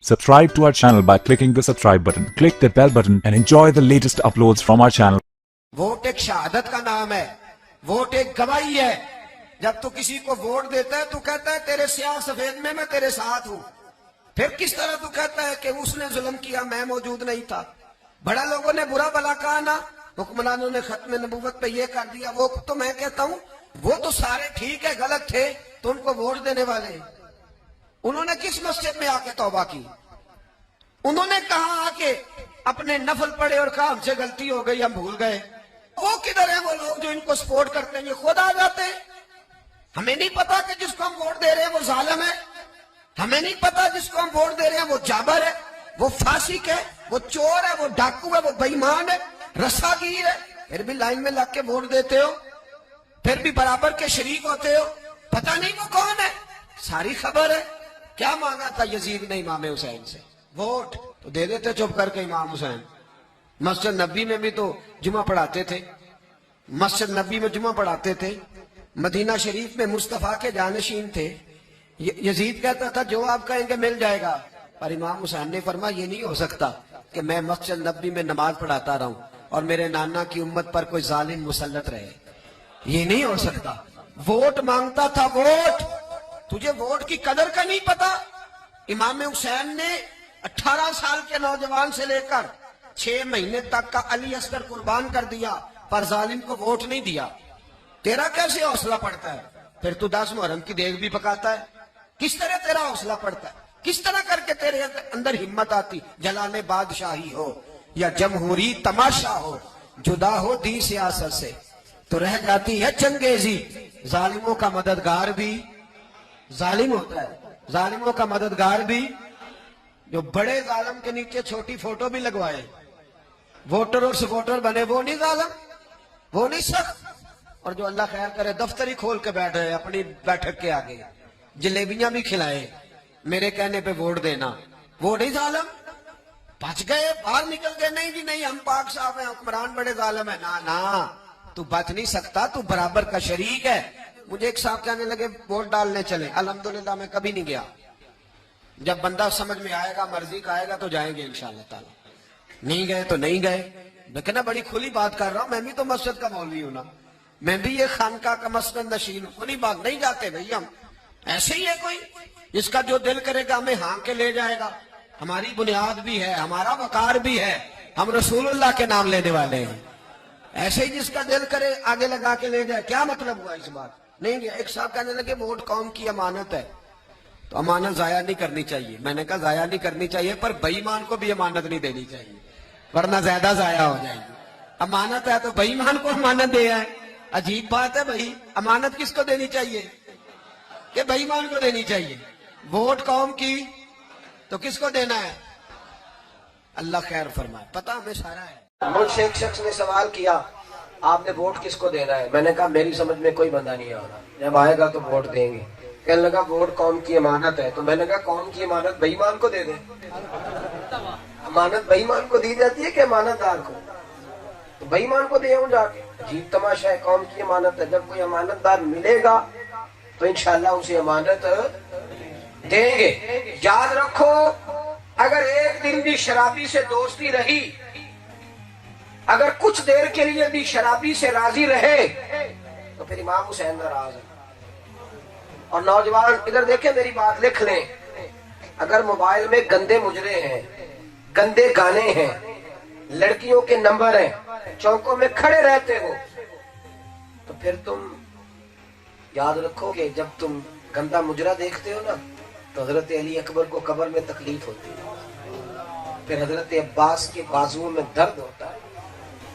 Subscribe to our channel by clicking the subscribe button. Click the bell button and enjoy the latest uploads from our channel. Vote एक शहादत का नाम है, vote एक गवाही है। जब तू किसी को वोट देता है, तू कहता है तेरे स्याह सफेद में मैं तेरे साथ हूं। फिर किस तरह तू कहता है कि उसने जुल्म किया, मैं मौजूद नहीं था। बड़ा लोगों ने बुरा भला कहा ना, हुक्मरानों ने खत्म नबूवत पे ये कर दिया, वो तो मैं कहता हूं वो तो सारे ठीक है, गलत थे तो उनको वोट देने वाले। उन्होंने किस मस्जिद में आके तौबा की? उन्होंने कहा आके अपने नफल पढ़े और कहा हमसे गलती हो गई, हम भूल गए। वो किधर है वो लोग जो इनको सपोर्ट करते हैं? ये खुद आ जाते हैं। हमें नहीं पता कि जिसको हम वोट दे रहे हैं वो जालिम है, हमें नहीं पता जिसको हम वोट दे रहे हैं वो जाबर है, वो फासिक है, वो चोर है, वो डाकू है, वो बेईमान है, रस्सागीर है। फिर भी लाइन में लग के वोट देते हो, फिर भी बराबर के शरीक होते हो। पता नहीं वो कौन है, सारी खबर है। क्या मांगा था यजीद ने इमाम हुसैन से? वोट। तो दे देते चुप करके इमाम हुसैन। मस्जिद नबी में भी तो जुमा पढ़ाते थे, मस्जिद नबी में जुमा पढ़ाते थे, मदीना शरीफ में मुस्तफा के जानशीन थे। यजीद कहता था जो आप कहेंगे मिल जाएगा, पर इमाम हुसैन ने फरमाया ये नहीं हो सकता कि मैं मस्जिद नबी में नमाज पढ़ाता रहूं और मेरे नाना की उम्मत पर कोई जालिम मुसल्लत रहे, ये नहीं हो सकता। वोट मांगता था, वोट। तुझे वोट की कदर का नहीं पता? इमाम हुसैन ने 18 साल के नौजवान से लेकर 6 महीने तक का अली असगर कुर्बान कर दिया, पर जालिम को वोट नहीं दिया। तेरा कैसे हौसला पड़ता है? फिर तू 10 मुहर्रम की देग भी पकाता है। किस तरह तेरा हौसला पड़ता है? किस तरह करके तेरे अंदर हिम्मत आती? जलाने बादशाही हो या जमहूरी तमाशा हो, जुदा हो दी सियासत से तो रह जाती है चंगेजी। जालिमों का मददगार भी जालिम होता है, जालिमों का मददगार भी। जो बड़े जालिम के नीचे छोटी फोटो भी लगवाए, वोटर और सपोर्टर बने, वो नहीं जालिम, वो नहीं सख्त। और जो अल्लाह खैर करे दफ्तर ही खोल के बैठ रहे अपनी बैठक के आगे, जलेबियां भी खिलाए, मेरे कहने पे वोट देना, वो नहीं जालिम। बच गए, बाहर निकल गए, नहीं जी नहीं हम पाक साहब हैं, हुक्मरान बड़े जालिम है। ना ना, तू बच नहीं सकता, तू बराबर का शरीक है। मुझे एक साहब कहने लगे वोट डालने चले, अल्हम्दुलिल्लाह मैं कभी नहीं गया। जब बंदा समझ में आएगा, मर्जी का आएगा तो जाएंगे इंशाअल्लाह ताला। नहीं गए तो नहीं गए। लेकिन ना बड़ी खुली बात कर रहा हूं, मैं भी तो मस्जिद का मौलवी हूं ना, मैं भी ये खानका का मस्जिद नशीन हूं। खुली बात नहीं जाते भैया हम। ऐसे ही है कोई जिसका जो दिल करेगा हमें हाँ के ले जाएगा। हमारी बुनियाद भी है, हमारा वकार भी है, हम रसूलुल्लाह के नाम लेने वाले हैं। ऐसे ही जिसका दिल करे आगे लगा के ले जाए। क्या मतलब हुआ इस बात? नहीं गया। एक साहब कहने लगे वोट कौम की अमानत है, तो अमानत जाया नहीं करनी चाहिए। मैंने कहा जाया नहीं करनी चाहिए, पर बेईमान को भी अमानत नहीं देनी चाहिए, वरना ज्यादा जाया हो जाएगी। अमानत है तो बेईमान को अमानत दे है। अजीब बात है भाई, अमानत किसको देनी चाहिए? कि बेईमान को देनी चाहिए। वोट कौम की तो किसको देना है? अल्लाह खैर फरमाए, पता हमें सारा है। मुझसे एक शख्स ने सवाल किया आपने वोट किसको देना है? मैंने कहा मेरी समझ में कोई बंदा नहीं आ रहा, जब आएगा तो वोट देंगे। कहने लगा वोट कौम की अमानत है, तो मैंने कहा कौम की अमानत बेईमान को दे दे। अमानत बेईमान को दी जाती है कि अमानतदार को? तो बेईमान को दे जाके। अजीब तमाशा है, कौम की अमानत है। जब कोई अमानतदार मिलेगा तो इंशाअल्लाह उसे अमानत देंगे। याद रखो, अगर एक दिन भी शराबी से दोस्ती रही, अगर कुछ देर के लिए भी शराबी से राजी रहे, तो फिर इमाम हुसैन नाराज है। और नौजवान इधर देखें, मेरी बात लिख लें, अगर मोबाइल में गंदे मुजरे हैं, गंदे गाने हैं, लड़कियों के नंबर हैं, चौकों में खड़े रहते हो, तो फिर तुम याद रखो कि जब तुम गंदा मुजरा देखते हो ना, तो हजरत अली अकबर को कब्र में तकलीफ होती है। फिर हजरत अब्बास के बाजुओं में दर्द होता है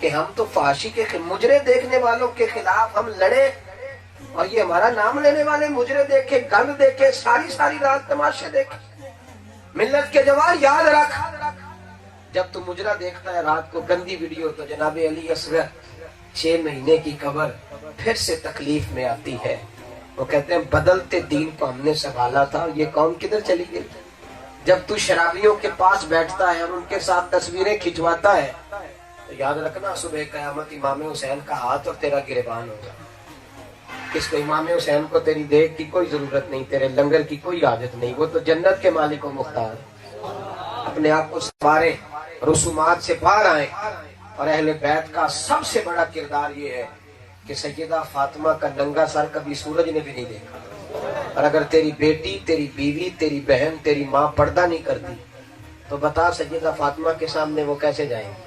कि हम तो फाशी के मुजरे देखने वालों के खिलाफ हम लड़े, और ये हमारा नाम लेने वाले मुजरे देखे, गंद देखे, सारी सारी रात तमाशे देखे। मिल्लत के जवान याद रख, जब तू मुजरा देखता है रात को गंदी वीडियो, तो जनाबे अली असगर 6 महीने की कब्र फिर से तकलीफ में आती है। वो कहते हैं बदलते दीन को हमने संभाला था, ये कौम किधर चली गई? जब तू शराबियों के पास बैठता है और उनके साथ तस्वीरें खिंचवाता है, तो याद रखना सुबह कयामत इमाम हुसैन का हाथ और तेरा गिरबान होगा। किसको? इमाम हुसैन को तेरी देख की कोई जरूरत नहीं, तेरे लंगर की कोई आदत नहीं, वो तो जन्नत के मालिक को मुख्तार। اپنے آپ کو سنواریں، رسومات سے باہر آئیں. اور اہل بیت کا سب سے بڑا کردار یہ ہے کہ سیدہ فاطمہ کا ننگا سر کبھی سورج نے بھی نہیں دیکھا. اور اگر تیری بیٹی، تیری بیوی، تیری بہن، تیری ماں پردہ نہیں کرتی تو بتا سیدہ فاطمہ کے سامنے وہ کیسے جائیں گی؟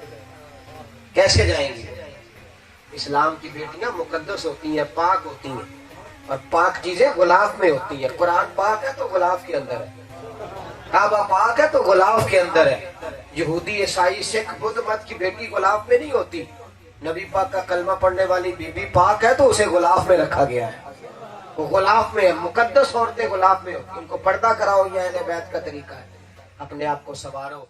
کیسے جائیں گی؟ اسلام کی بیٹیاں مقدس ہوتی ہیں، پاک ہوتی ہیں، اور پاک چیزیں غلاف میں ہوتی ہیں. قرآن پاک ہے تو غلاف کے اندر ہے، کعبہ پاک ہے تو غلاف کے اندر ہے. یہودی، عیسائی، سکھ، بدھ مت کی بیٹی غلاف میں نہیں ہوتی. نبی پاک کا کلمہ پڑھنے والی بی بی پاک ہے تو اسے غلاف میں رکھا گیا ہے. وہ غلاف میں ہے. مقدس عورتیں غلاف میں ہوتی ہیں. ان کو پردہ کراؤ، یہ اہل بیت کا طریقہ ہے. اپنے آپ کو سنوارو.